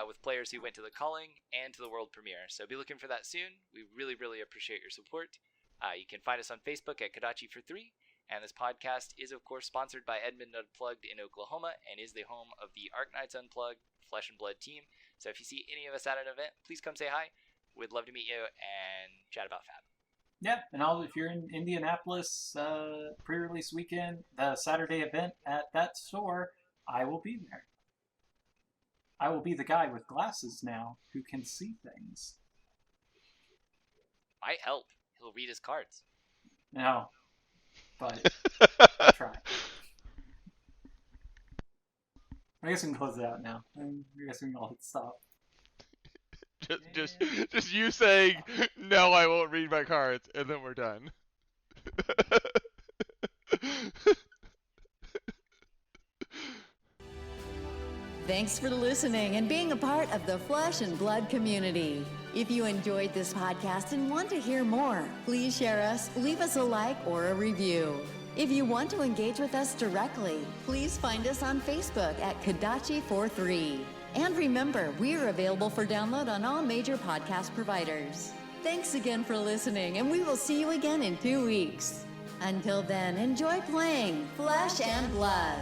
[SPEAKER 2] with players who went to the calling and to the world premiere. So be looking for that soon. We really, really appreciate your support. You can find us on Facebook at Kodachi for 3. And this podcast is, of course, sponsored by Edmund Unplugged in Oklahoma and is the home of the Arclight Unplugged Flesh and Blood team. So if you see any of us at an event, please come say hi. We'd love to meet you and chat about Fab.
[SPEAKER 4] Yeah, and if you're in Indianapolis pre-release weekend, the Saturday event at that store, I will be there. I will be the guy with glasses now who can see things.
[SPEAKER 2] Might help. He'll read his cards.
[SPEAKER 4] No, but I'll try. I guess we can close it out now. I guess we can all hit stop.
[SPEAKER 3] Just you saying, no, I won't read my cards, and then we're done.
[SPEAKER 1] Thanks for listening and being a part of the Flesh and Blood community. If you enjoyed this podcast and want to hear more, please share us, leave us a like or a review. If you want to engage with us directly, please find us on Facebook at Kodachi43. And remember, we're available for download on all major podcast providers. Thanks again for listening, and we will see you again in 2 weeks. Until then, enjoy playing Flesh and Blood.